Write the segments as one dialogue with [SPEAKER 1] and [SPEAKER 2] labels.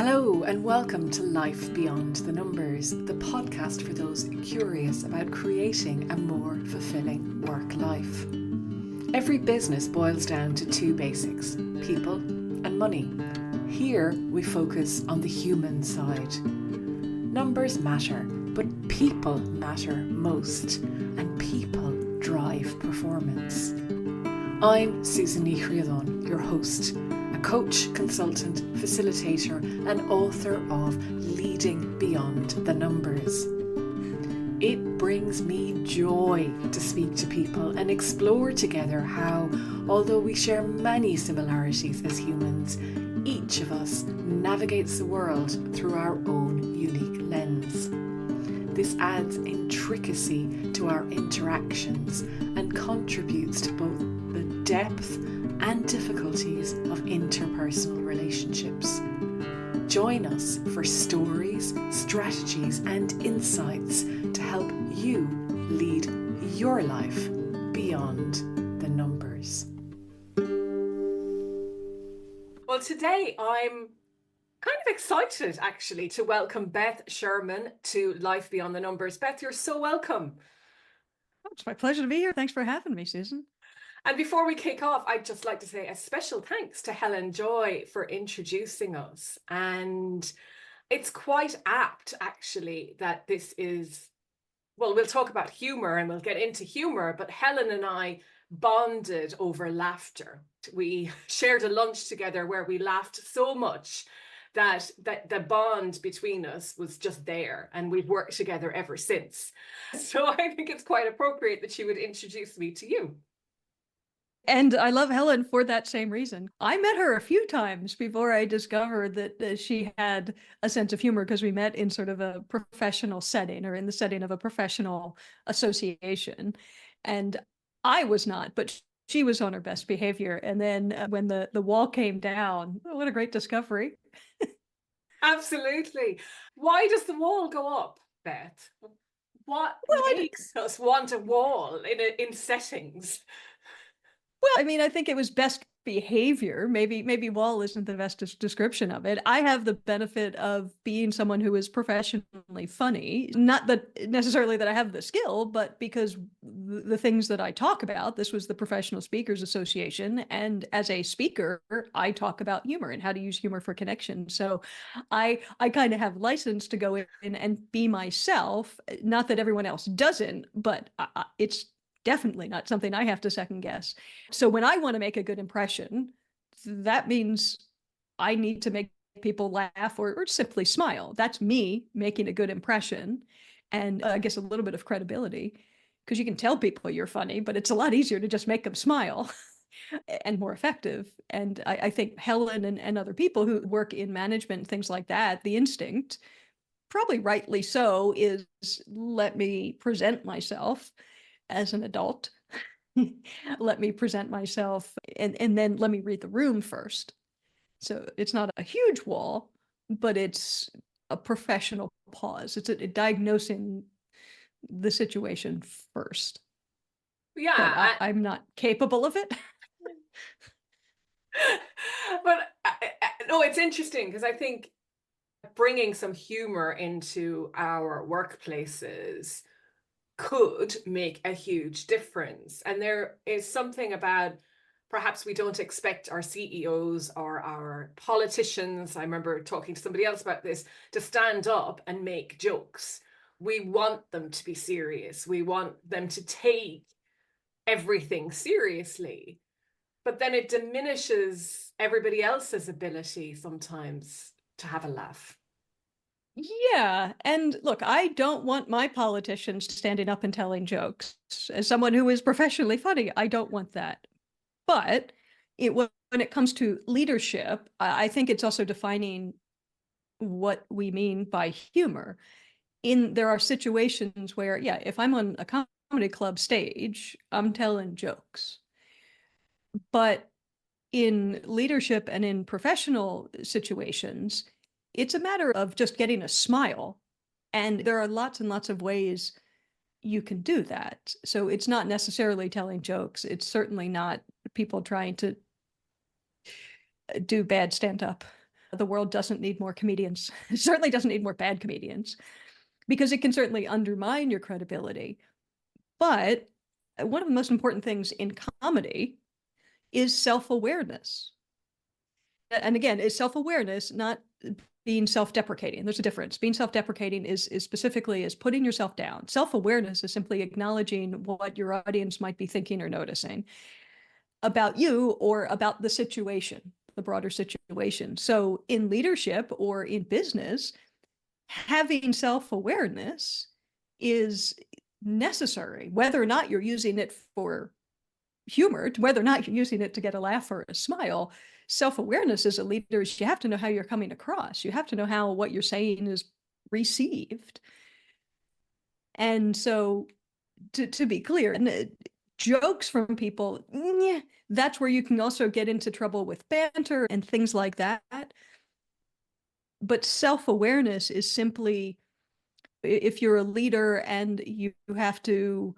[SPEAKER 1] Hello and welcome to Life Beyond the Numbers, the podcast for those curious about creating a more fulfilling work life. Every business boils down to two basics, people and money. Here we focus on the human side. Numbers matter, but people matter most, and people drive performance. I'm Susan Nichriadon, your host, a coach, consultant, facilitator, and author of Leading Beyond the Numbers. It brings me joy to speak to people and explore together how, although we share many similarities as humans, each of us navigates the world through our own unique lens. This adds intricacy to our interactions and contributes to both the depth and difficulties of interpersonal relationships. Join us for stories, strategies, and insights to help you lead your life beyond the numbers. Well, today I'm kind of excited actually to welcome Beth Sherman to Life Beyond the Numbers. Beth, you're so welcome.
[SPEAKER 2] Oh, it's my pleasure to be here. Thanks for having me, Susan.
[SPEAKER 1] And before we kick off, I'd just like to say a special thanks to Helen Joy for introducing us. And it's quite apt, actually, that this is, well, we'll talk about humour and we'll get into humour, but Helen and I bonded over laughter. We shared a lunch together where we laughed so much that the bond between us was just there, and we've worked together ever since. So I think it's quite appropriate that she would introduce me to you.
[SPEAKER 2] And I love Helen for that same reason. I met her a few times before I discovered that she had a sense of humor, because we met in sort of a professional setting, or in the setting of a professional association. And I was not, but she was on her best behavior. And then when the wall came down, oh, what a great discovery.
[SPEAKER 1] Absolutely. Why does the wall go up, Beth? What makes us want a wall in settings?
[SPEAKER 2] Well, I mean, I think it was best behavior. Maybe wall isn't the best description of it. I have the benefit of being someone who is professionally funny. Not that necessarily that I have the skill, but because the things that I talk about, this was the Professional Speakers Association. And as a speaker, I talk about humor and how to use humor for connection. So I kind of have license to go in and be myself. Not that everyone else doesn't, but it's definitely not something I have to second guess. So when I want to make a good impression, that means I need to make people laugh or simply smile. That's me making a good impression, and I guess a little bit of credibility, because you can tell people you're funny, but it's a lot easier to just make them smile and more effective. And I think Helen and other people who work in management, things like that, the instinct, probably rightly so, is let me present myself as an adult. Let me present myself, and then let me read the room first. So it's not a huge wall, but it's a professional pause. It's a diagnosing the situation first.
[SPEAKER 1] Yeah.
[SPEAKER 2] But I'm not capable of it.
[SPEAKER 1] But no, it's interesting because I think bringing some humor into our workplaces could make a huge difference. And there is something about perhaps we don't expect our CEOs or our politicians, I remember talking to somebody else about this, to stand up and make jokes. We want them to be serious. We want them to take everything seriously. But then it diminishes everybody else's ability sometimes to have a laugh.
[SPEAKER 2] Yeah. And look, I don't want my politicians standing up and telling jokes. As someone who is professionally funny, I don't want that. But when it comes to leadership, I think it's also defining what we mean by humor. There are situations where, yeah, if I'm on a comedy club stage, I'm telling jokes. But in leadership and in professional situations, it's a matter of just getting a smile. And there are lots and lots of ways you can do that. So it's not necessarily telling jokes. It's certainly not people trying to do bad stand-up. The world doesn't need more comedians. It certainly doesn't need more bad comedians, because it can certainly undermine your credibility. But one of the most important things in comedy is self-awareness. And again, it's self-awareness, not being self-deprecating. There's a difference. Being self-deprecating is specifically is putting yourself down. Self-awareness is simply acknowledging what your audience might be thinking or noticing about you or about the situation, the broader situation. So in leadership or in business, having self-awareness is necessary, whether or not you're using it for humor, whether or not you're using it to get a laugh or a smile. Self-awareness as a leader is you have to know how you're coming across. You have to know how what you're saying is received. And so to be clear, and jokes from people, that's where you can also get into trouble with banter and things like that. But self-awareness is simply, if you're a leader and you have to,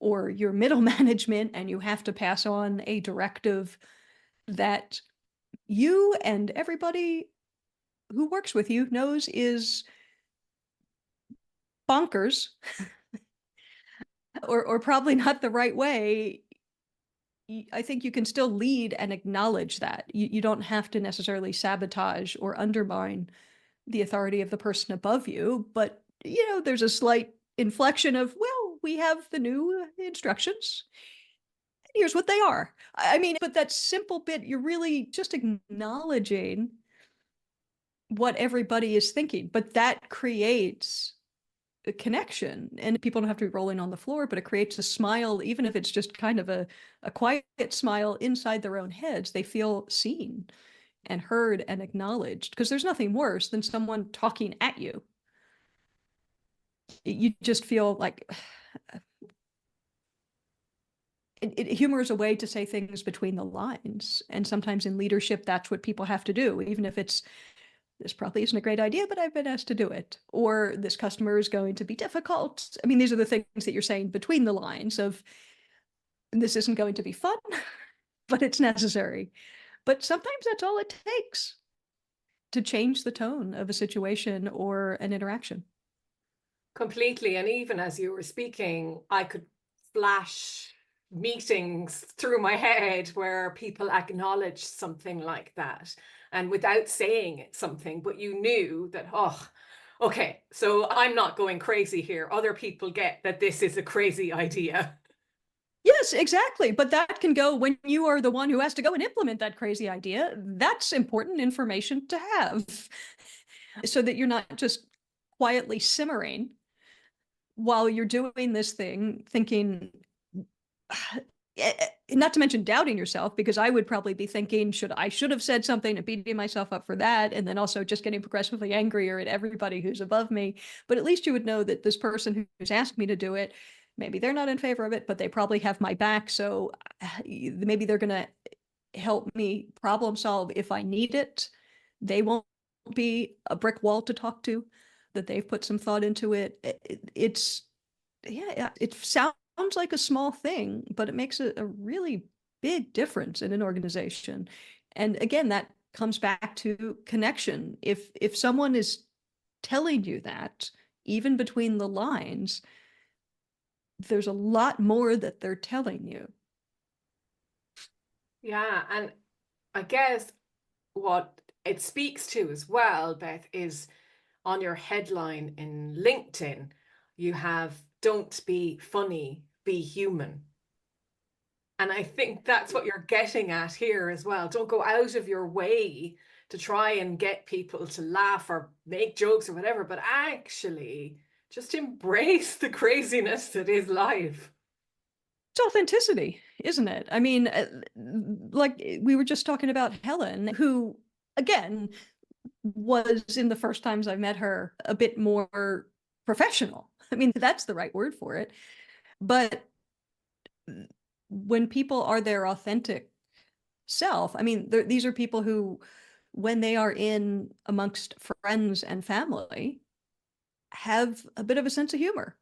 [SPEAKER 2] or you're middle management and you have to pass on a directive that you and everybody who works with you knows is bonkers or probably not the right way, I think you can still lead and acknowledge that. You don't have to necessarily sabotage or undermine the authority of the person above you, but there's a slight inflection of, well, we have the new instructions. Here's what they are. I mean, but that simple bit, you're really just acknowledging what everybody is thinking, but that creates a connection, and people don't have to be rolling on the floor, but it creates a smile, even if it's just kind of a quiet smile inside their own heads. They feel seen and heard and acknowledged, because there's nothing worse than someone talking at you. You just feel like humor is a way to say things between the lines. And sometimes in leadership, that's what people have to do, even if it's, this probably isn't a great idea, but I've been asked to do it. Or this customer is going to be difficult. I mean, these are the things that you're saying between the lines of, this isn't going to be fun, but it's necessary. But sometimes that's all it takes to change the tone of a situation or an interaction.
[SPEAKER 1] Completely. And even as you were speaking, I could flash meetings through my head where people acknowledged something like that, and without saying something, but you knew that, oh, okay, so I'm not going crazy here. Other people get that this is a crazy idea.
[SPEAKER 2] Yes, exactly. But that can go when you are the one who has to go and implement that crazy idea. That's important information to have so that you're not just quietly simmering while you're doing this thing, thinking, not to mention doubting yourself, because I would probably be thinking, I should have said something, and beating myself up for that, and then also just getting progressively angrier at everybody who's above me. But at least you would know that this person who's asked me to do it, maybe they're not in favor of it, but they probably have my back. So maybe they're going to help me problem solve if I need it. They won't be a brick wall to talk to, that they've put some thought into it. It sounds like a small thing, but it makes a really big difference in an organization. And again, that comes back to connection. If someone is telling you that, even between the lines, there's a lot more that they're telling you.
[SPEAKER 1] Yeah, and I guess what it speaks to as well, Beth, is on your headline in LinkedIn, you have "Don't be funny, be human." And I think that's what you're getting at here as well. Don't go out of your way to try and get people to laugh or make jokes or whatever, but actually just embrace the craziness that is life.
[SPEAKER 2] It's authenticity, isn't it? I mean, like we were just talking about Helen, who, again, was, in the first times I met her, a bit more professional. I mean, that's the right word for it. But when people are their authentic self, I mean, these are people who, when they are in amongst friends and family, have a bit of a sense of humor.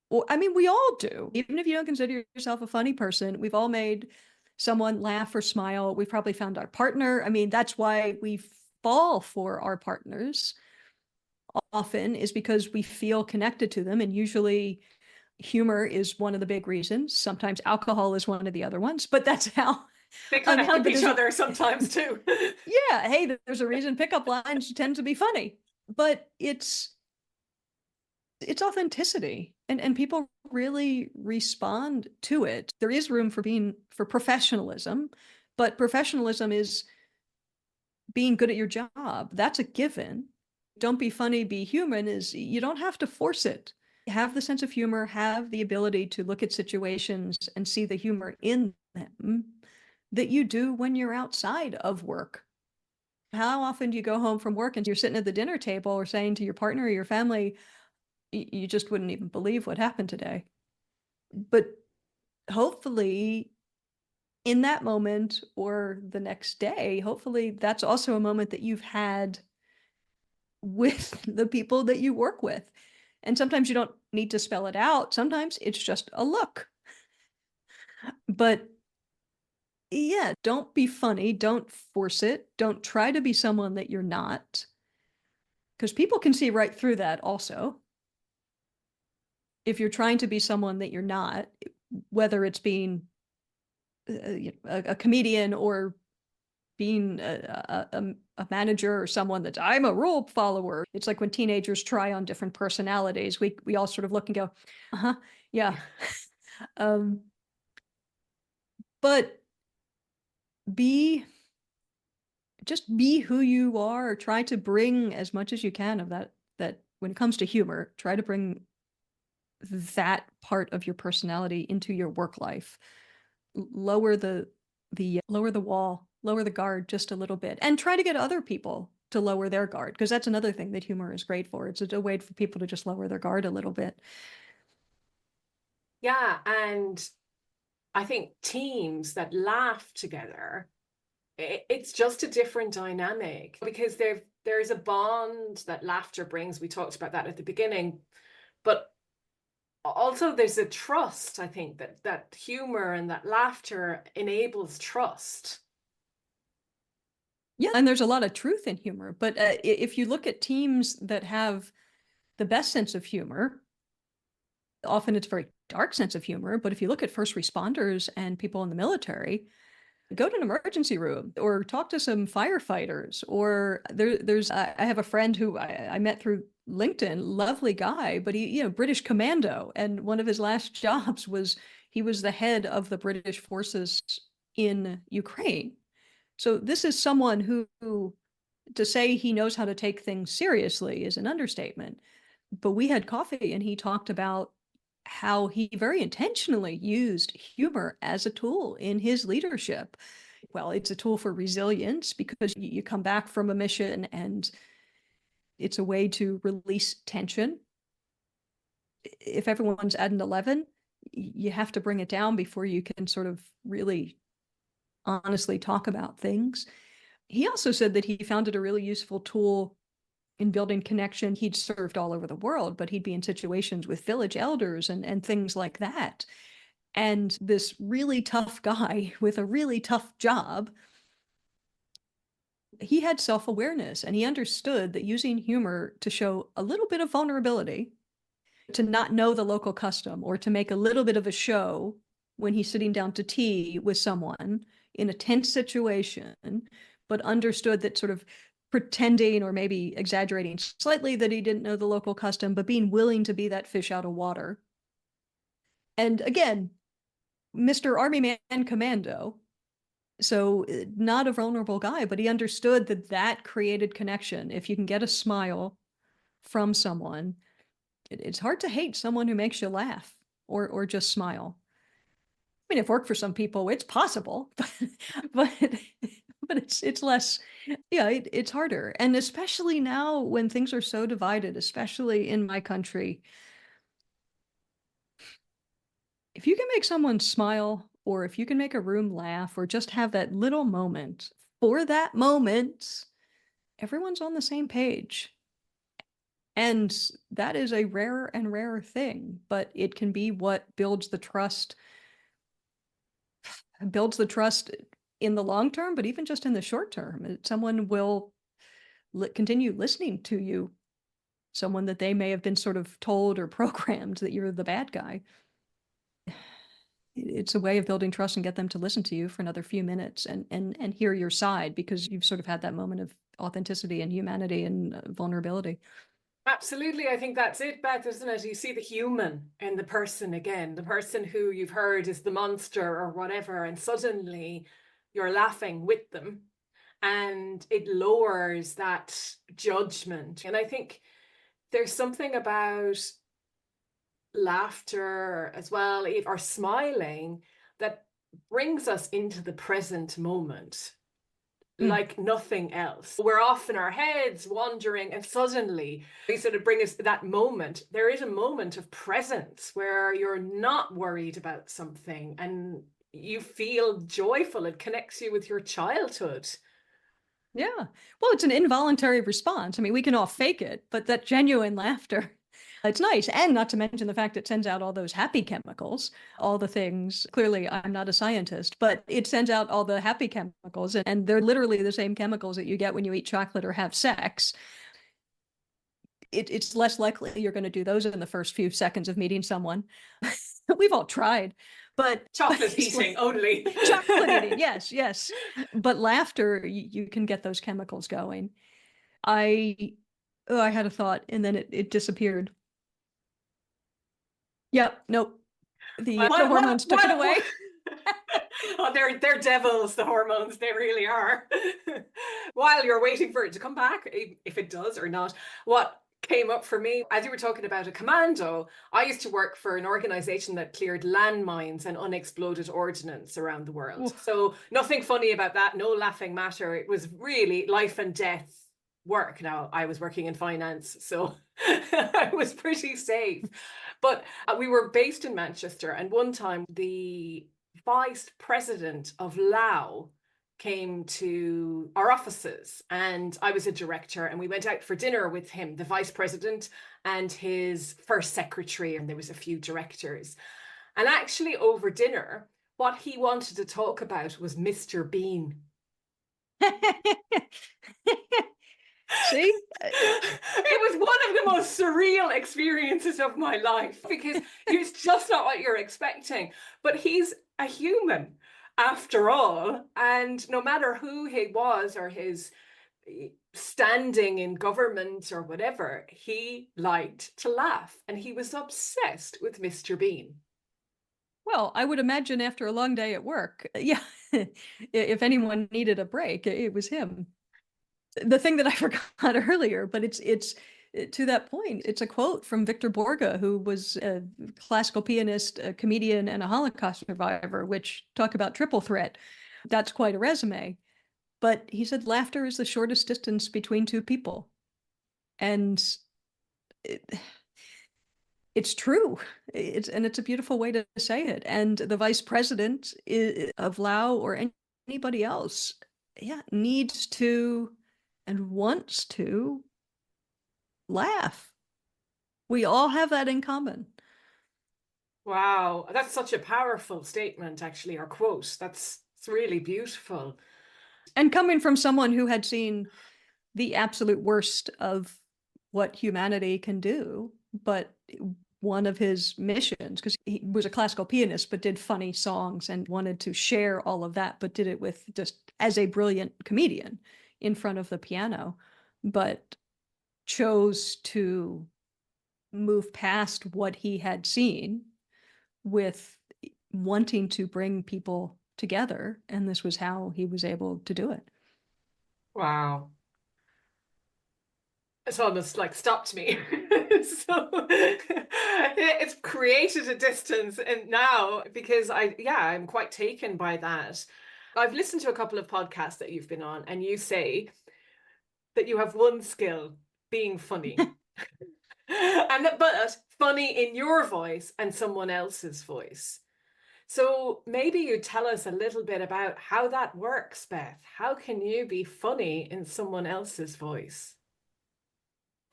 [SPEAKER 2] Well, I mean, we all do. Even if you don't consider yourself a funny person, we've all made someone laugh or smile. We've probably found our partner. I mean, that's why we fall for our partners often is because we feel connected to them. And usually humor is one of the big reasons. Sometimes alcohol is one of the other ones, but that's how
[SPEAKER 1] They kind of help each
[SPEAKER 2] there's
[SPEAKER 1] other sometimes too.
[SPEAKER 2] yeah, hey, there's a reason pickup lines tend to be funny, but it's authenticity, and people really respond to it. There is room for professionalism, but professionalism is being good at your job. That's a given. Don't be funny, be human is you don't have to force it. Have the sense of humor, have the ability to look at situations and see the humor in them that you do when you're outside of work. How often do you go home from work and you're sitting at the dinner table or saying to your partner or your family, you just wouldn't even believe what happened today? But hopefully, in that moment or the next day, hopefully that's also a moment that you've had with the people that you work with. And sometimes you don't need to spell it out. Sometimes it's just a look. But yeah, don't be funny. Don't force it. Don't try to be someone that you're not. Because people can see right through that also. If you're trying to be someone that you're not, whether it's being a comedian or being a manager or someone that's I'm a rule follower. It's like when teenagers try on different personalities, we all sort of look and go, uh-huh, yeah. um, but be just be who you are. Try to bring as much as you can of that when it comes to humor, try to bring that part of your personality into your work life. Lower the wall, lower the guard just a little bit, and try to get other people to lower their guard, because that's another thing that humor is great for. It's a way for people to just lower their guard a little bit.
[SPEAKER 1] Yeah, and I think teams that laugh together, it's just a different dynamic because there's a bond that laughter brings. We talked about that at the beginning, but also there's a trust. I think that humor and that laughter enables trust.
[SPEAKER 2] Yeah, and there's a lot of truth in humor, but if you look at teams that have the best sense of humor, often it's a very dark sense of humor. But if you look at first responders and people in the military, go to an emergency room or talk to some firefighters. Or there's I have a friend who I met through LinkedIn, lovely guy, but he, British commando, and one of his last jobs was he was the head of the British forces in Ukraine. So this is someone who to say he knows how to take things seriously is an understatement. But we had coffee and he talked about how he very intentionally used humor as a tool in his leadership. Well, it's a tool for resilience because you come back from a mission and it's a way to release tension. If everyone's at an 11, you have to bring it down before you can sort of really honestly talk about things. He also said that he found it a really useful tool in building connection. He'd served all over the world, but he'd be in situations with village elders and things like that. And this really tough guy with a really tough job, he had self-awareness and he understood that using humor to show a little bit of vulnerability, to not know the local custom, or to make a little bit of a show when he's sitting down to tea with someone in a tense situation, but understood that sort of pretending or maybe exaggerating slightly that he didn't know the local custom, but being willing to be that fish out of water. And again, Mr. Army Man Commando, so not a vulnerable guy, but he understood that that created connection. If you can get a smile from someone, it's hard to hate someone who makes you laugh or just smile. I mean, it worked for some people. It's possible, but but it's less. Yeah, it's harder, and especially now when things are so divided, especially in my country. If you can make someone smile, or if you can make a room laugh, or just have that little moment for that moment, everyone's on the same page. And that is a rarer and rarer thing, but it can be what builds the trust in the long term, but even just in the short term. Someone will continue listening to you, someone that they may have been sort of told or programmed that you're the bad guy. It's a way of building trust and get them to listen to you for another few minutes and hear your side, because you've sort of had that moment of authenticity and humanity and vulnerability.
[SPEAKER 1] Absolutely. I think that's it, Beth, isn't it? You see the human in the person again, the person who you've heard is the monster or whatever, and suddenly you're laughing with them, and it lowers that judgment. And I think there's something about laughter as well, or smiling, that brings us into the present moment like nothing else. We're off in our heads wandering, and suddenly we sort of bring us that moment. There is a moment of presence where you're not worried about something and you feel joyful. It connects you with your childhood.
[SPEAKER 2] Yeah. Well, it's an involuntary response. I mean, we can all fake it, but that genuine laughter, it's nice. And not to mention the fact it sends out all those happy chemicals, all the things. Clearly, I'm not a scientist, but it sends out all the happy chemicals, and they're literally the same chemicals that you get when you eat chocolate or have sex. It's less likely you're going to do those in the first few seconds of meeting someone. We've all tried, but
[SPEAKER 1] chocolate eating only.
[SPEAKER 2] Chocolate eating, yes. But laughter, you can get those chemicals going. I had a thought and then it disappeared. Yep, nope. The hormones took it away.
[SPEAKER 1] Oh, they're devils, the hormones. They really are. While you're waiting for it to come back, if it does or not, what came up for me, as you were talking about a commando, I used to work for an organization that cleared landmines and unexploded ordnance around the world. Oof. So nothing funny about that, no laughing matter. It was really life and death work. Now, I was working in finance, so I was pretty safe. But we were based in Manchester, and one time the vice president of Laos came to our offices, and I was a director, and we went out for dinner with him, the vice president and his first secretary, and there was a few directors. And actually over dinner, what he wanted to talk about was Mr. Bean.
[SPEAKER 2] See?
[SPEAKER 1] It was one of the most surreal experiences of my life, because it's just not what you're expecting. But he's a human after all. And no matter who he was or his standing in government or whatever, he liked to laugh. And he was obsessed with Mr. Bean.
[SPEAKER 2] Well, I would imagine after a long day at work, yeah, if anyone needed a break, it was him. The thing that I forgot earlier, but it's to that point, it's a quote from Victor Borge, who was a classical pianist, a comedian, and a Holocaust survivor, which talk about triple threat. That's quite a resume. But he said, laughter is the shortest distance between two people. And it's true. It's a beautiful way to say it. And the vice president of Laos or anybody else, yeah, needs to and wants to laugh. We all have that in common.
[SPEAKER 1] Wow, that's such a powerful statement, actually, or quote. It's really beautiful.
[SPEAKER 2] And coming from someone who had seen the absolute worst of what humanity can do, but one of his missions, because he was a classical pianist, but did funny songs and wanted to share all of that, but did it with just as a brilliant comedian in front of the piano, but chose to move past what he had seen with wanting to bring people together. And this was how he was able to do it.
[SPEAKER 1] Wow. It's almost like stopped me. So it's created a distance, and now, because I'm quite taken by that. I've listened to a couple of podcasts that you've been on, and you say that you have one skill, being funny. But funny in your voice and someone else's voice. So maybe you tell us a little bit about how that works, Beth. How can you be funny in someone else's voice?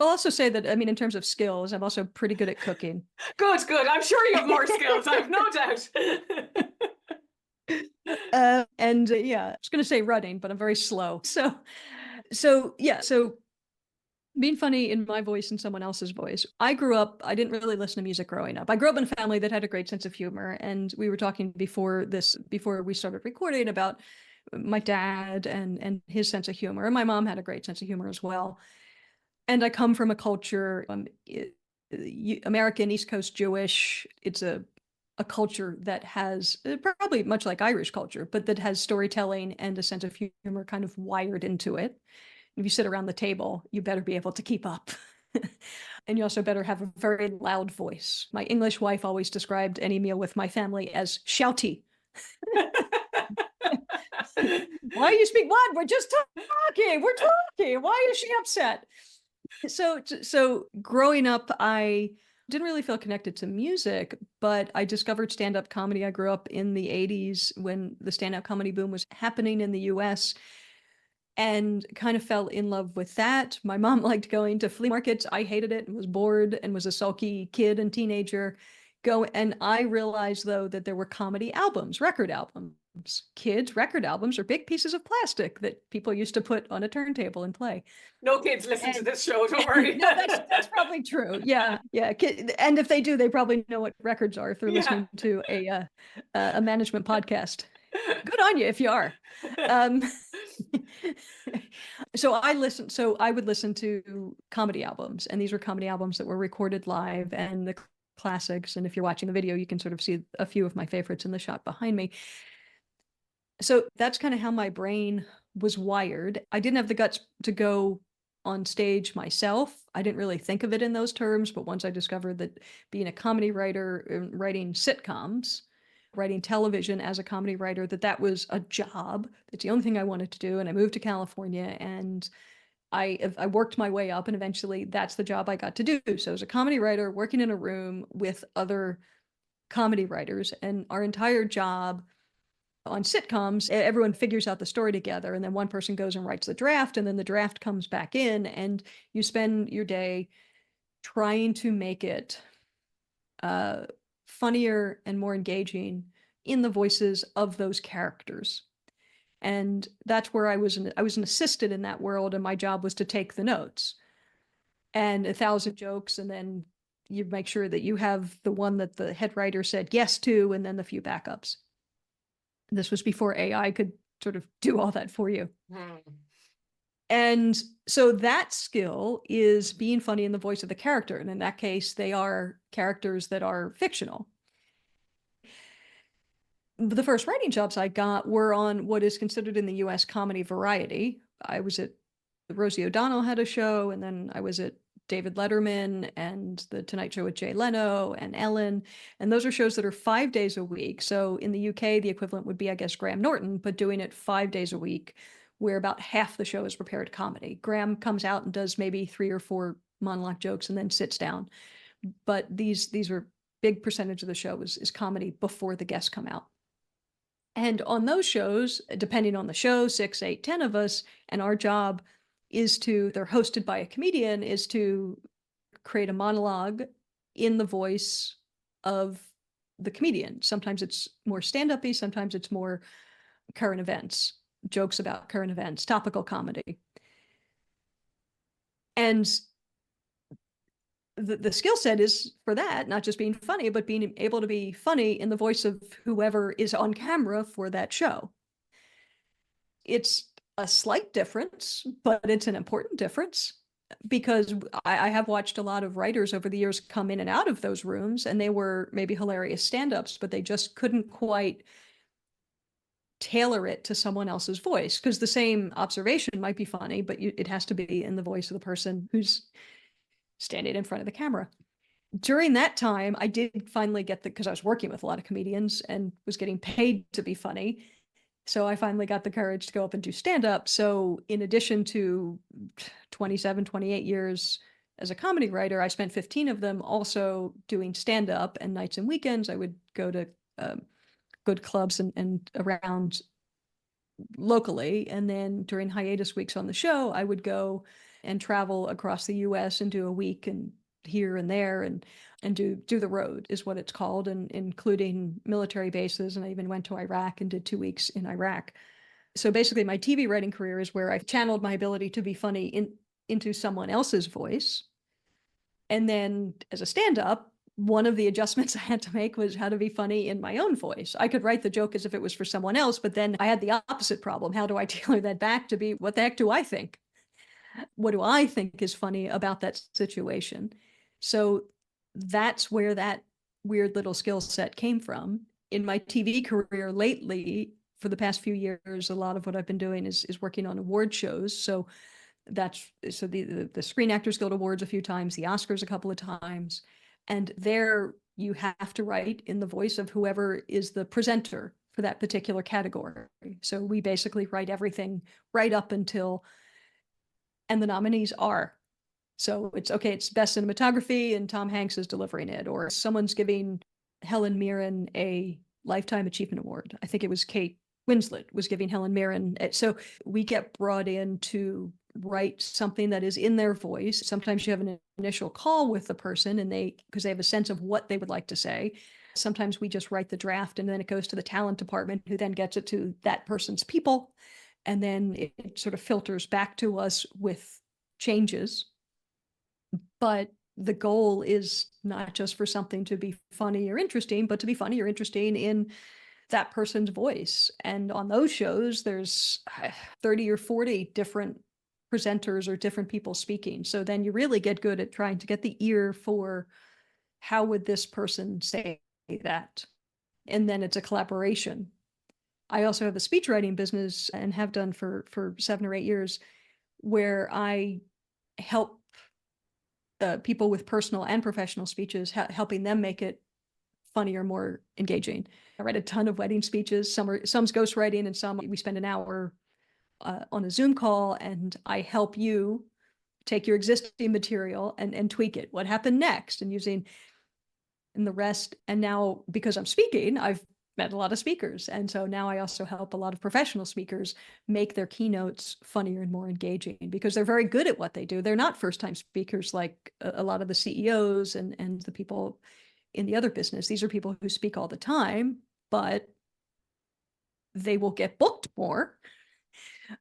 [SPEAKER 2] I'll also say that, I mean, in terms of skills, I'm also pretty good at cooking.
[SPEAKER 1] Good. I'm sure you have more skills. I have no doubt.
[SPEAKER 2] Yeah, I was going to say running, but I'm very slow. So being funny in my voice and someone else's voice. I didn't really listen to music growing up. I grew up in a family that had a great sense of humor. And we were talking before we started recording, about my dad and his sense of humor. And my mom had a great sense of humor as well. And I come from a culture, American, East Coast Jewish. It's a culture that has, probably much like Irish culture, but that has storytelling and a sense of humor kind of wired into it. If you sit around the table, you better be able to keep up. And you also better have a very loud voice. My English wife always described any meal with my family as shouty. Why you speak? What? We're just talking. We're talking. Why is she upset? So growing up, I didn't really feel connected to music, but I discovered stand-up comedy. I grew up in the 80s when the stand-up comedy boom was happening in the US, and kind of fell in love with that. My mom liked going to flea markets. I hated it and was bored and was a sulky kid and teenager. And I realized, though, that there were comedy albums, record albums. Kids' record albums are big pieces of plastic that people used to put on a turntable and play.
[SPEAKER 1] No kids listen to this show, don't worry.
[SPEAKER 2] No, that's probably true. Yeah. And if they do, they probably know what records are if they're listening to a management podcast. Good on you if you are. So I would listen to comedy albums, and these were comedy albums that were recorded live, and the classics. And if you're watching the video, you can sort of see a few of my favorites in the shot behind me. So that's kind of how my brain was wired. I didn't have the guts to go on stage myself. I didn't really think of it in those terms, but once I discovered that being a comedy writer, writing sitcoms, writing television as a comedy writer, that was a job. It's the only thing I wanted to do. And I moved to California, and I worked my way up, and eventually that's the job I got to do. So as a comedy writer, working in a room with other comedy writers, and our entire job on sitcoms, everyone figures out the story together, and then one person goes and writes the draft, and then the draft comes back in, and you spend your day trying to make it funnier and more engaging in the voices of those characters. And that's where I was an assistant in that world, and my job was to take the notes and 1,000 jokes, and then you make sure that you have the one that the head writer said yes to, and then the few backups. This was before AI could sort of do all that for you. And so that skill is being funny in the voice of the character. And in that case, they are characters that are fictional. The first writing jobs I got were on what is considered in the US comedy variety. I was at Rosie O'Donnell had a show, and then I was at David Letterman and The Tonight Show with Jay Leno and Ellen. And those are shows that are 5 days a week. So in the UK, the equivalent would be, I guess, Graham Norton, but doing it 5 days a week, where about half the show is prepared comedy. Graham comes out and does maybe 3 or 4 monologue jokes and then sits down. But these are big percentage of the show is comedy before the guests come out. And on those shows, depending on the show, 6, 8, 10 of us, and our job they're hosted by a comedian, is to create a monologue in the voice of the comedian. Sometimes it's more stand-up-y, sometimes it's more current events, jokes about current events, topical comedy. And the skill set is for that, not just being funny, but being able to be funny in the voice of whoever is on camera for that show. It's a slight difference, but it's an important difference, because I have watched a lot of writers over the years come in and out of those rooms, and they were maybe hilarious stand-ups, but they just couldn't quite tailor it to someone else's voice, because the same observation might be funny, but it has to be in the voice of the person who's standing in front of the camera. During that time, I did finally get because I was working with a lot of comedians and was getting paid to be funny. So I finally got the courage to go up and do stand-up. So in addition to 27, 28 years as a comedy writer, I spent 15 of them also doing stand-up, and nights and weekends I would go to good clubs and around locally. And then during hiatus weeks on the show, I would go and travel across the US and do a week and here and there, and do the road is what it's called, and including military bases. And I even went to Iraq and did 2 weeks in Iraq. So basically my TV writing career is where I've channeled my ability to be funny into someone else's voice. And then as a stand-up, one of the adjustments I had to make was how to be funny in my own voice. I could write the joke as if it was for someone else, but then I had the opposite problem. How do I tailor that back to be, what the heck do I think? What do I think is funny about that situation? So that's where that weird little skill set came from. In my TV career lately, for the past few years, a lot of what I've been doing is working on award shows. So the Screen Actors Guild Awards a few times, the Oscars a couple of times, and there you have to write in the voice of whoever is the presenter for that particular category. So we basically write everything right up until, and the nominees are. So it's okay, it's best cinematography and Tom Hanks is delivering it, or someone's giving Helen Mirren a Lifetime Achievement Award. I think it was Kate Winslet was giving Helen Mirren. So we get brought in to write something that is in their voice. Sometimes you have an initial call with the person and because they have a sense of what they would like to say. Sometimes we just write the draft and then it goes to the talent department who then gets it to that person's people. And then it sort of filters back to us with changes. But the goal is not just for something to be funny or interesting, but to be funny or interesting in that person's voice. And on those shows, there's 30 or 40 different presenters or different people speaking. So then you really get good at trying to get the ear for how would this person say that? And then it's a collaboration. I also have a speech writing business and have done for 7 or 8 years, where I help people with personal and professional speeches, helping them make it funnier, more engaging. I write a ton of wedding speeches. Some's ghostwriting, and some we spend an hour on a Zoom call, and I help you take your existing material and tweak it. What happened next? And using and the rest. And now, because I'm speaking, I've met a lot of speakers. And so now I also help a lot of professional speakers make their keynotes funnier and more engaging, because they're very good at what they do. They're not first-time speakers like a lot of the CEOs and the people in the other business. These are people who speak all the time, but they will get booked more.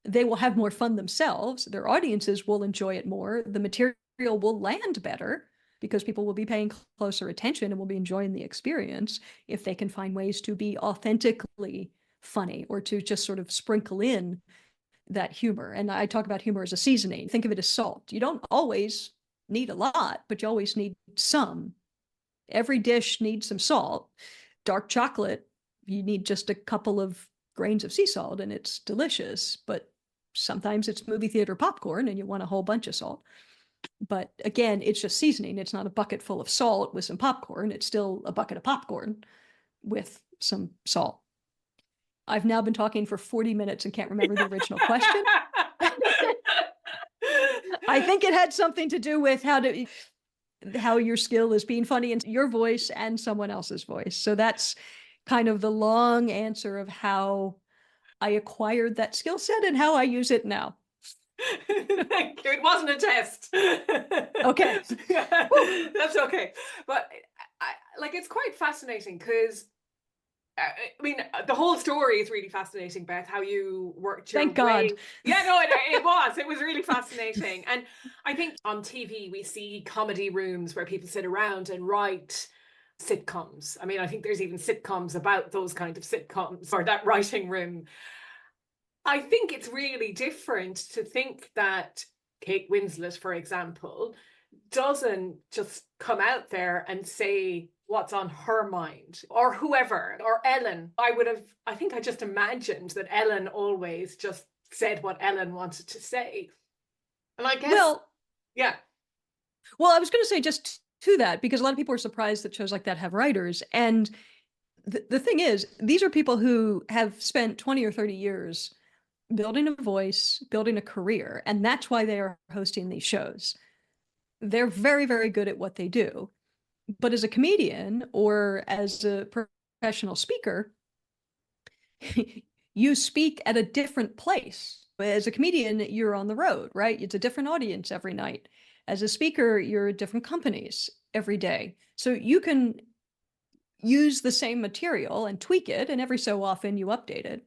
[SPEAKER 2] They will have more fun themselves. Their audiences will enjoy it more. The material will land better because people will be paying closer attention and will be enjoying the experience if they can find ways to be authentically funny or to just sort of sprinkle in that humor. And I talk about humor as a seasoning. Think of it as salt. You don't always need a lot, but you always need some. Every dish needs some salt. Dark chocolate, you need just a couple of grains of sea salt and it's delicious. But sometimes it's movie theater popcorn and you want a whole bunch of salt. But again, it's just seasoning. It's not a bucket full of salt with some popcorn. It's still a bucket of popcorn with some salt. I've now been talking for 40 minutes and can't remember the original question. I think it had something to do with how your skill is being funny in your voice and someone else's voice. So that's kind of the long answer of how I acquired that skill set and how I use it now.
[SPEAKER 1] Thank you. It wasn't a test.
[SPEAKER 2] Okay.
[SPEAKER 1] That's okay. But it's quite fascinating because I mean, the whole story is really fascinating, Beth, how you worked your
[SPEAKER 2] Thank God.
[SPEAKER 1] Yeah, no, it was really fascinating. And I think on TV, we see comedy rooms where people sit around and write sitcoms. I mean, I think there's even sitcoms about those kind of sitcoms or that writing room. I think it's really different to think that Kate Winslet, for example, doesn't just come out there and say what's on her mind, or whoever, or Ellen. I think I just imagined that Ellen always just said what Ellen wanted to say. And I guess, yeah.
[SPEAKER 2] Well, I was going to say just to that, because a lot of people are surprised that shows like that have writers. And the thing is, these are people who have spent 20 or 30 years building a voice, building a career, and that's why they are hosting these shows. They're very, very good at what they do. But as a comedian or as a professional speaker, you speak at a different place. As a comedian, you're on the road, right? It's a different audience every night. As a speaker, you're at different companies every day. So you can use the same material and tweak it, and every so often you update it.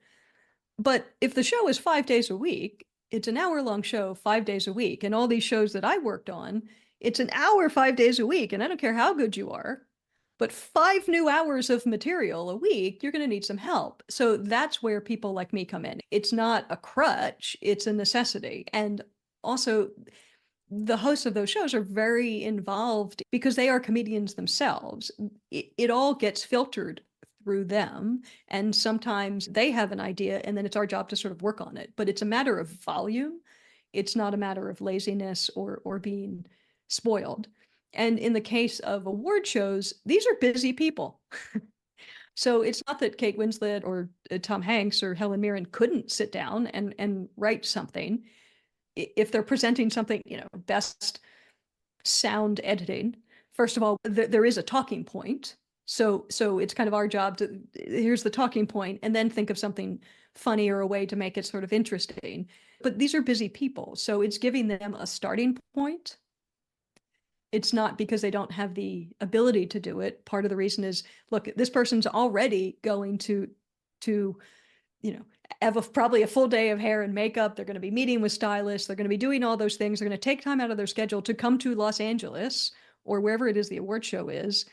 [SPEAKER 2] But if the show is 5 days a week, it's an hour-long show 5 days a week. And all these shows that I worked on, it's an hour 5 days a week. And I don't care how good you are, but 5 new hours of material a week, you're going to need some help. So that's where people like me come in. It's not a crutch, it's a necessity. And also, the hosts of those shows are very involved because they are comedians themselves. It all gets filtered through them. And sometimes they have an idea, and then it's our job to sort of work on it. But it's a matter of volume. It's not a matter of laziness or being spoiled. And in the case of award shows, these are busy people. So it's not that Kate Winslet or Tom Hanks or Helen Mirren couldn't sit down and write something. If they're presenting something, best sound editing, first of all, there is a talking point. So it's kind of our job to, here's the talking point, and then think of something funny or a way to make it sort of interesting. But these are busy people, so it's giving them a starting point. It's not because they don't have the ability to do it. Part of the reason is, look, this person's already going to have probably a full day of hair and makeup. They're going to be meeting with stylists. They're going to be doing all those things. They're going to take time out of their schedule to come to Los Angeles or wherever it is the award show is,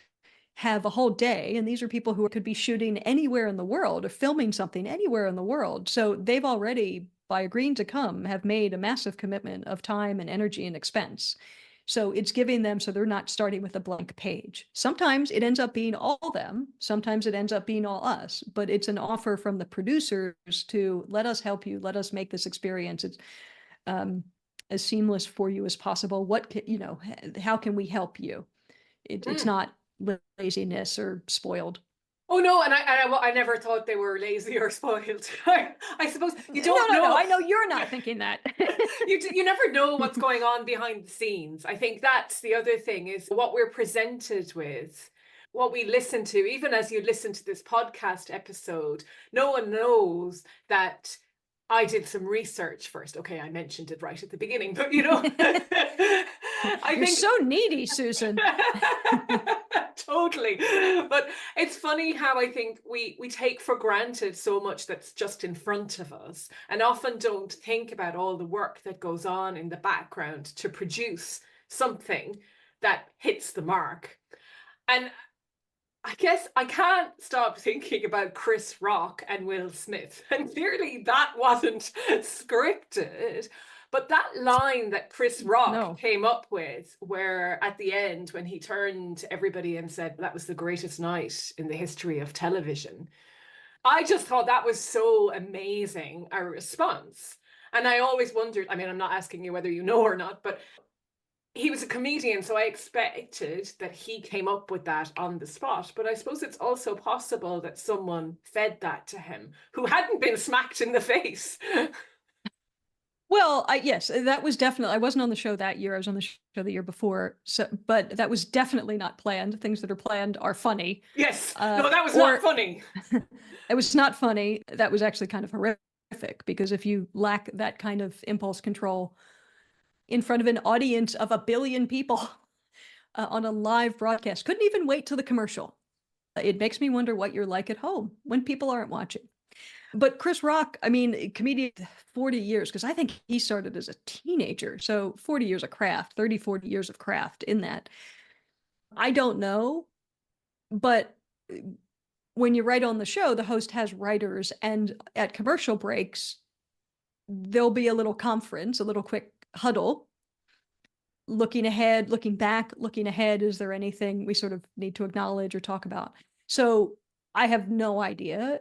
[SPEAKER 2] have a whole day. And these are people who could be shooting anywhere in the world or filming something anywhere in the world. So they've already, by agreeing to come, have made a massive commitment of time and energy and expense. So it's giving them, so they're not starting with a blank page. Sometimes it ends up being all them. Sometimes it ends up being all us, but it's an offer from the producers to let us help you. Let us make this experience as seamless for you as possible. How can we help you? It's not laziness or spoiled.
[SPEAKER 1] Oh no, and I never thought they were lazy or spoiled. I suppose you don't know.
[SPEAKER 2] No, I know you're not thinking that.
[SPEAKER 1] You never know what's going on behind the scenes. I think that's the other thing, is what we're presented with, what we listen to. Even as you listen to this podcast episode, no one knows that I did some research first. Okay, I mentioned it right at the beginning, but
[SPEAKER 2] You're so needy, Susan.
[SPEAKER 1] Totally. But it's funny how I think we take for granted so much that's just in front of us, and often don't think about all the work that goes on in the background to produce something that hits the mark. And I guess I can't stop thinking about Chris Rock and Will Smith. And clearly that wasn't scripted. But that line that Chris Rock came up with, where at the end, when he turned to everybody and said, that was the greatest night in the history of television, I just thought that was so amazing a response. And I always wondered, I mean, I'm not asking you whether you know or not, but he was a comedian, so I expected that he came up with that on the spot. But I suppose it's also possible that someone fed that to him who hadn't been smacked in the face.
[SPEAKER 2] Well, yes, that was definitely, I wasn't on the show that year. I was on the show the year before. So, but that was definitely not planned. Things that are planned are funny.
[SPEAKER 1] Yes. No, that was not funny.
[SPEAKER 2] It was not funny. That was actually kind of horrific, because if you lack that kind of impulse control in front of an audience of 1 billion people on a live broadcast, couldn't even wait till the commercial. It makes me wonder what you're like at home when people aren't watching. But Chris Rock, I mean, comedian, 40 years, because I think he started as a teenager. So 40 years of craft, 30, 40 years of craft in that. I don't know, but when you write on the show, the host has writers, and at commercial breaks, there'll be a little conference, a little quick huddle, looking ahead, looking back, looking ahead. Is there anything we sort of need to acknowledge or talk about? So I have no idea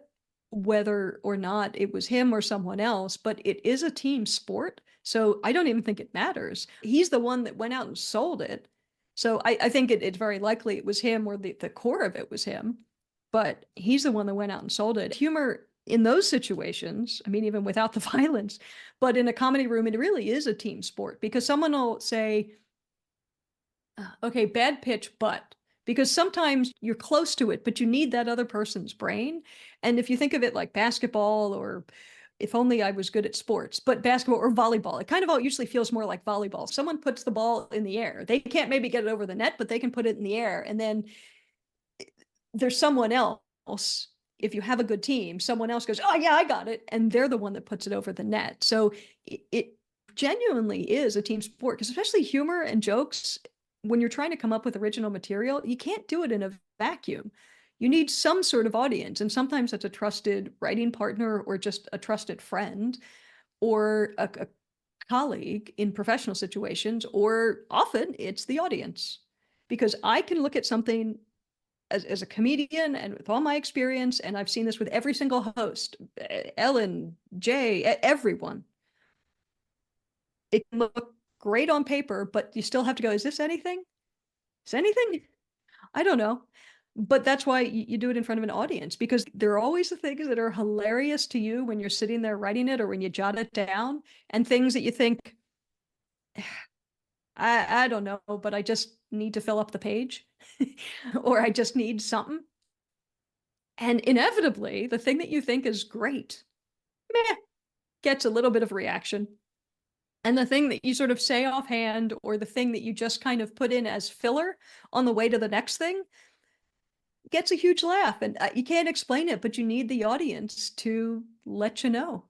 [SPEAKER 2] whether or not it was him or someone else, but it is a team sport. So I don't even think it matters. He's the one that went out and sold it. So I think it's very likely it was him, or the core of it was him, but he's the one that went out and sold it. Humor in those situations, I mean, even without the violence, but in a comedy room, it really is a team sport, because someone will say, okay, bad pitch, but, because sometimes you're close to it, but you need that other person's brain. And if you think of it like basketball, or if only I was good at sports, but basketball or volleyball, it kind of all usually feels more like volleyball. Someone puts the ball in the air. They can't maybe get it over the net, but they can put it in the air. And then there's someone else if you have a good team, someone else goes, oh yeah, I got it. And they're the one that puts it over the net. So it genuinely is a team sport, because especially humor and jokes, when you're trying to come up with original material, you can't do it in a vacuum. You need some sort of audience. And sometimes it's a trusted writing partner or just a trusted friend or a colleague in professional situations, or often it's the audience. Because I can look at something as a comedian and with all my experience, and I've seen this with every single host, Ellen, Jay, everyone. It can look great on paper, but you still have to go, is this anything? Is anything? I don't know. But that's why you do it in front of an audience, because there are always the things that are hilarious to you when you're sitting there writing it or when you jot it down, and things that you think, I don't know, but I just need to fill up the page or I just need something. And inevitably, the thing that you think is great, meh, gets a little bit of reaction. And the thing that you sort of say offhand, or the thing that you just kind of put in as filler on the way to the next thing, gets a huge laugh. And you can't explain it, but you need the audience to let you know.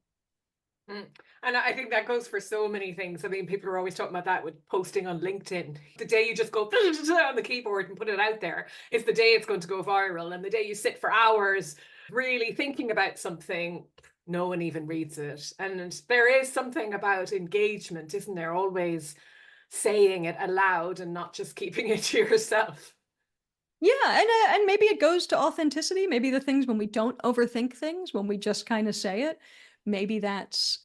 [SPEAKER 1] And I think that goes for so many things. I mean, people are always talking about that with posting on LinkedIn. The day you just go on the keyboard and put it out there is the day it's going to go viral. And the day you sit for hours really thinking about something, no one even reads it. And there is something about engagement, isn't there? Always saying it aloud and not just keeping it to yourself.
[SPEAKER 2] Yeah, and maybe it goes to authenticity. Maybe the things when we don't overthink things, when we just kind of say it, maybe that's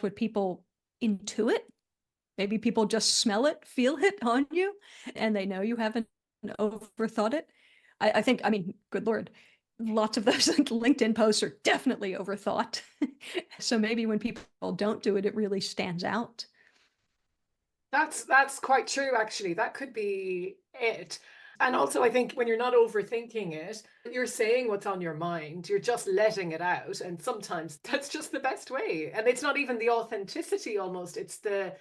[SPEAKER 2] what people intuit. Maybe people just smell it, feel it on you, and they know you haven't overthought it. I think, I mean, good Lord, lots of those LinkedIn posts are definitely overthought. So maybe when people don't do it, it really stands out.
[SPEAKER 1] That's quite true, actually. That could be it. And also, I think when you're not overthinking it, you're saying what's on your mind, you're just letting it out. And sometimes that's just the best way. And it's not even the authenticity almost, it's the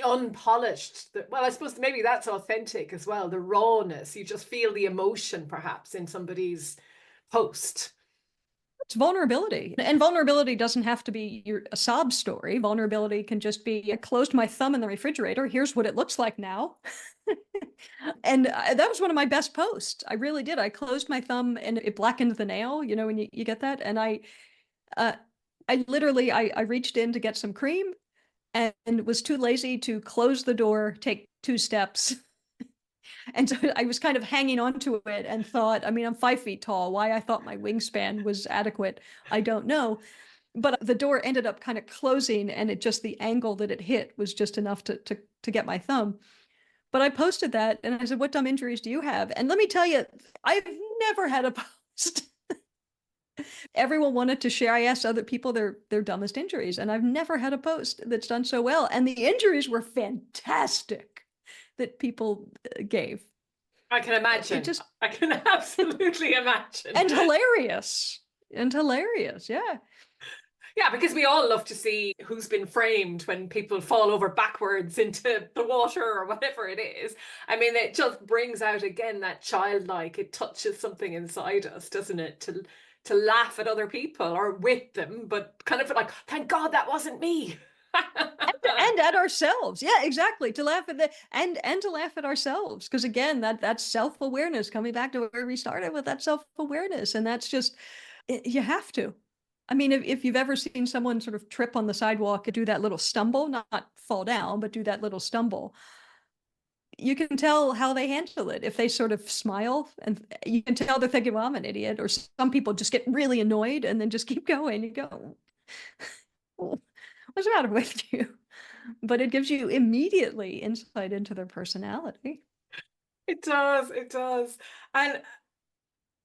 [SPEAKER 1] unpolished, well, I suppose maybe that's authentic as well, the rawness. You just feel the emotion perhaps in somebody's post.
[SPEAKER 2] It's vulnerability. And vulnerability doesn't have to be a sob story. Vulnerability can just be, I closed my thumb in the refrigerator. Here's what it looks like now. And that was one of my best posts. I really did. I closed my thumb and it blackened the nail, you know, when you get that. And uh, I literally, I reached in to get some cream and was too lazy to close the door, take 2 steps. And so I was kind of hanging on to it and thought, I mean, I'm 5 feet tall. Why I thought my wingspan was adequate, I don't know. But the door ended up kind of closing, and it just, the angle that it hit was just enough to get my thumb. But I posted that and I said, what dumb injuries do you have? And let me tell you, I've never had a post. Everyone wanted to share. I asked other people their dumbest injuries, and I've never had a post that's done so well. And the injuries were fantastic that people gave.
[SPEAKER 1] I can imagine. I can absolutely imagine.
[SPEAKER 2] And hilarious. And hilarious, yeah.
[SPEAKER 1] Yeah, because we all love to see who's been framed when people fall over backwards into the water or whatever it is. I mean, it just brings out again that childlike, it touches something inside us, doesn't it? To laugh at other people or with them, but kind of like, thank God that wasn't me.
[SPEAKER 2] and at ourselves. Yeah, exactly. To laugh at and to laugh at ourselves. Because again, that's self-awareness, coming back to where we started with, that self-awareness. And that's just, you have to. I mean, if you've ever seen someone sort of trip on the sidewalk and do that little stumble, not fall down, but do that little stumble, you can tell how they handle it. If they sort of smile, and you can tell they're thinking, well, I'm an idiot. Or some people just get really annoyed and then just keep going. You go, what's the matter with you? But it gives you immediately insight into their personality.
[SPEAKER 1] It does, it does. And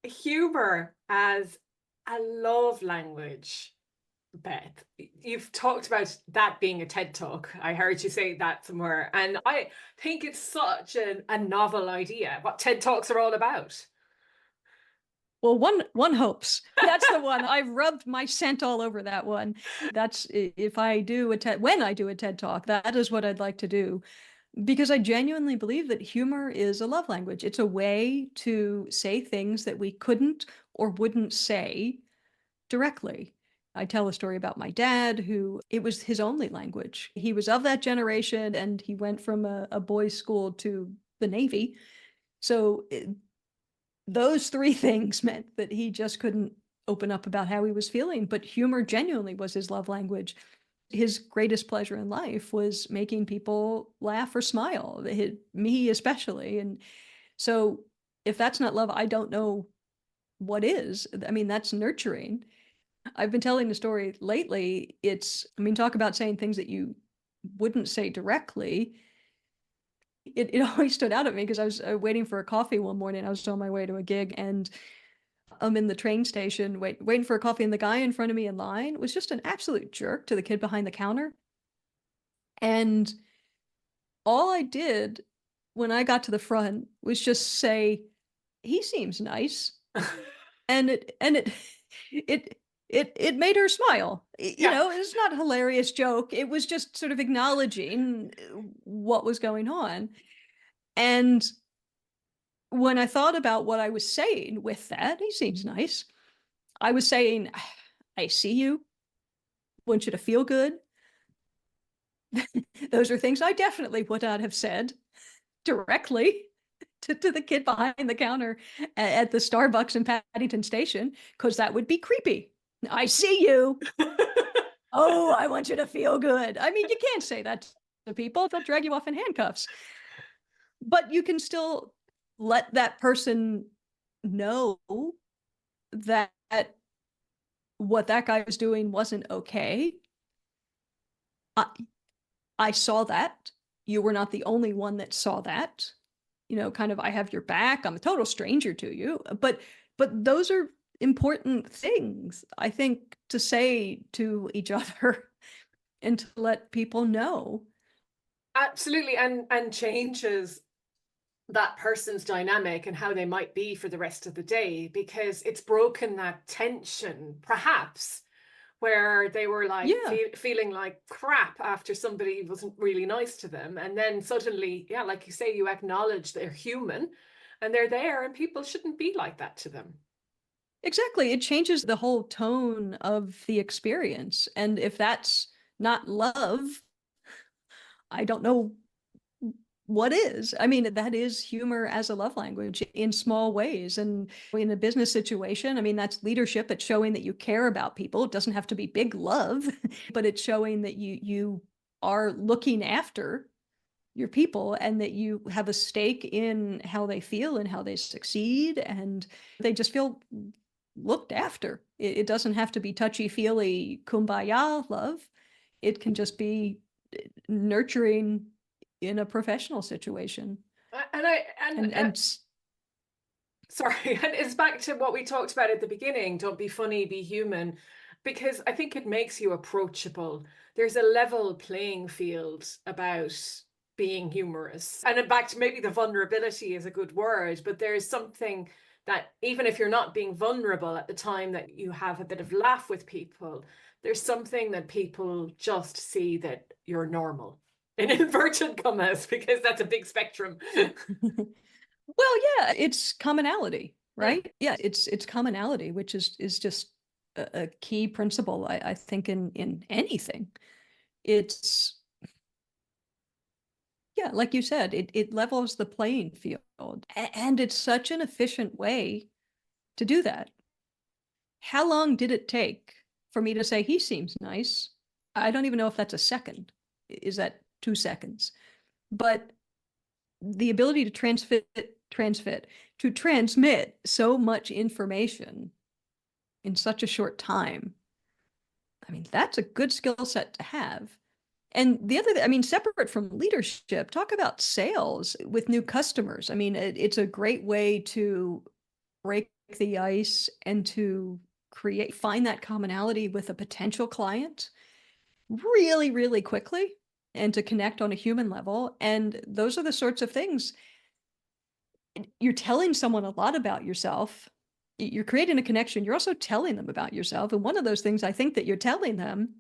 [SPEAKER 1] humor as a love language, Beth. You've talked about that being a TED Talk. I heard you say that somewhere. And I think it's such a novel idea, what TED Talks are all about.
[SPEAKER 2] Well, one hopes. That's the one. I've rubbed my scent all over that one. That's, if I do when I do a TED Talk, that is what I'd like to do. Because I genuinely believe that humor is a love language. It's a way to say things that we couldn't or wouldn't say directly. I tell a story about my dad, who it was his only language. He was of that generation, and he went from a boys' school to the Navy. So those three things meant that he just couldn't open up about how he was feeling. But humor genuinely was his love language. His greatest pleasure in life was making people laugh or smile, me especially. And so if that's not love, I don't know what is. I mean, that's nurturing. I've been telling the story lately. Talk about saying things that you wouldn't say directly. It always stood out at me because I was waiting for a coffee one morning. I was on my way to a gig, and I'm in the train station waiting for a coffee, and the guy in front of me in line was just an absolute jerk to the kid behind the counter. And all I did when I got to the front was just say, "He seems nice." and it it made her smile.
[SPEAKER 1] Yeah.
[SPEAKER 2] It's not a hilarious joke. It was just sort of acknowledging what was going on. And when I thought about what I was saying with that, he seems nice. I was saying, I see you, want you to feel good. Those are things I definitely would not have said directly to the kid behind the counter at the Starbucks in Paddington Station, because that would be creepy. I see you. Oh, I want you to feel good. I mean, you can't say that to people. They'll drag you off in handcuffs. But you can still let that person know that what that guy was doing wasn't okay. I, I saw that. You were not the only one that saw that. Kind of, I have your back. I'm a total stranger to you. But those are important things, I think, to say to each other and to let people know.
[SPEAKER 1] Absolutely. And changes that person's dynamic and how they might be for the rest of the day, because it's broken that tension, perhaps, where they were like
[SPEAKER 2] Yeah,
[SPEAKER 1] feeling like crap after somebody wasn't really nice to them. And then suddenly, yeah, like you say, you acknowledge they're human and they're there, and people shouldn't be like that to them.
[SPEAKER 2] exactly. It changes the whole tone of the experience. And if that's not love, I don't know what is. I mean, that is humor as a love language in small ways. And in a business situation, I mean, that's leadership. It's showing that you care about people. It doesn't have to be big love, but it's showing that you are looking after your people, and that you have a stake in how they feel and how they succeed, and they just feel looked after. It doesn't have to be touchy-feely kumbaya love. It can just be nurturing in a professional situation.
[SPEAKER 1] And I
[SPEAKER 2] And
[SPEAKER 1] sorry, and it's back to what we talked about at the beginning. Don't be funny, be human, because I think it makes you approachable. There's a level playing field about being humorous. And in fact, maybe the vulnerability is a good word, but there's something that even if you're not being vulnerable at the time that you have a bit of laugh with people, there's something that people just see that you're normal in inverted commas, because that's a big spectrum.
[SPEAKER 2] well, yeah, it's commonality,
[SPEAKER 1] Mm.
[SPEAKER 2] right? Yeah, it's commonality, which is just a key principle, I think, in anything. It's, yeah, like you said, it levels the playing field, and it's such an efficient way to do that. How long did it take for me to say he seems nice? I don't even know if that's a second. Is that 2 seconds? But the ability to to transmit so much information in such a short time, I mean, that's a good skill set to have. And the other, I mean, separate from leadership, talk about sales with new customers. I mean, it's a great way to break the ice and to find that commonality with a potential client really, really quickly, and to connect on a human level. And those are the sorts of things. You're telling someone a lot about yourself. You're creating a connection. You're also telling them about yourself. And one of those things I think that you're telling them,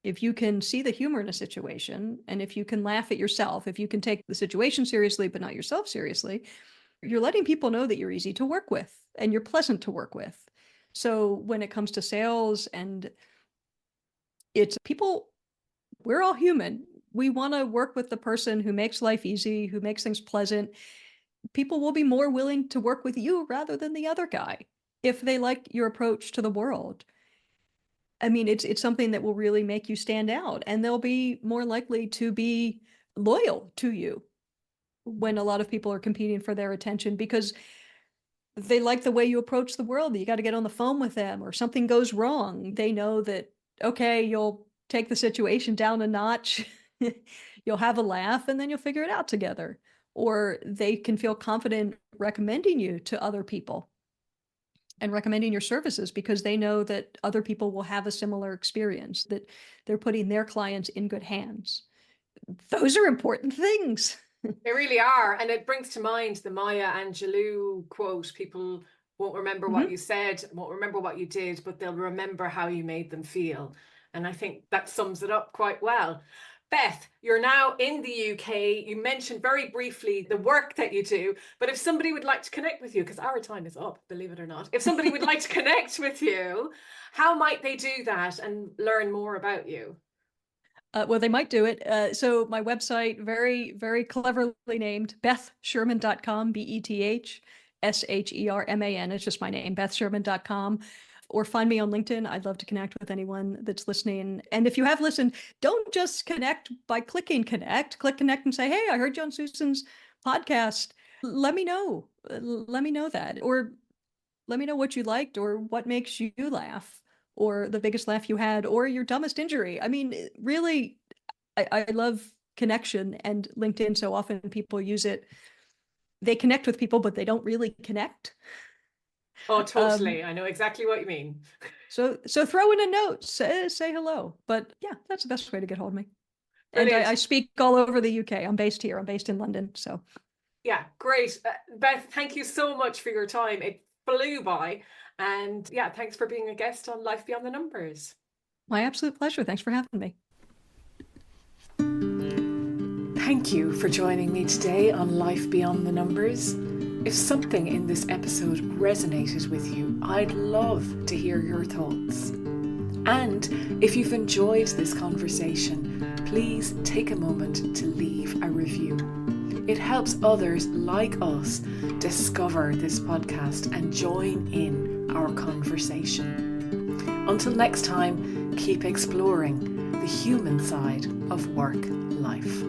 [SPEAKER 2] if you can see the humor in a situation, and if you can laugh at yourself, if you can take the situation seriously, but not yourself seriously, you're letting people know that you're easy to work with and you're pleasant to work with. So when it comes to sales, and it's people, we're all human. We want to work with the person who makes life easy, who makes things pleasant. People will be more willing to work with you rather than the other guy if they like your approach to the world. I mean, it's something that will really make you stand out, and they'll be more likely to be loyal to you when a lot of people are competing for their attention because they like the way you approach the world. You got to get on the phone with them or something goes wrong. They know that, okay, you'll take the situation down a notch, you'll have a laugh, and then you'll figure it out together. Or they can feel confident recommending you to other people and recommending your services because they know that other people will have a similar experience, that they're putting their clients in good hands. Those are important things.
[SPEAKER 1] They really are. And it brings to mind the Maya Angelou quote: people won't remember what you said, won't remember what you did, but they'll remember how you made them feel. And I think that sums it up quite well. Beth, you're now in the UK. You mentioned very briefly the work that you do, but if somebody would like to connect with you, because our time is up, believe it or not, if somebody would like to connect with you, how might they do that and learn more about you?
[SPEAKER 2] Well, they might do it. So my website, very, very cleverly named, bethsherman.com, BETHSHERMAN. It's just my name, bethsherman.com. Or find me on LinkedIn. I'd love to connect with anyone that's listening. And if you have listened, don't just connect by clicking connect. Click connect and say, hey, I heard you on Susan's podcast. Let me know. Let me know that. Or let me know what you liked or what makes you laugh or the biggest laugh you had or your dumbest injury. I mean, really, I love connection, and LinkedIn, so often people use it. They connect with people, but they don't really connect.
[SPEAKER 1] Oh, totally. I know exactly what you mean.
[SPEAKER 2] So throw in a note, say hello. But yeah, that's the best way to get hold of me. And
[SPEAKER 1] Brilliant.
[SPEAKER 2] I speak all over the UK. I'm based here. I'm based in London. So
[SPEAKER 1] Yeah, great. Beth, thank you so much for your time. It flew by. And yeah, thanks for being a guest on Life Beyond the Numbers.
[SPEAKER 2] my absolute pleasure. Thanks for having me.
[SPEAKER 1] Thank you for joining me today on Life Beyond the Numbers. If something in this episode resonated with you, I'd love to hear your thoughts. And if you've enjoyed this conversation, please take a moment to leave a review. It helps others like us discover this podcast and join in our conversation. Until next time, keep exploring the human side of work life.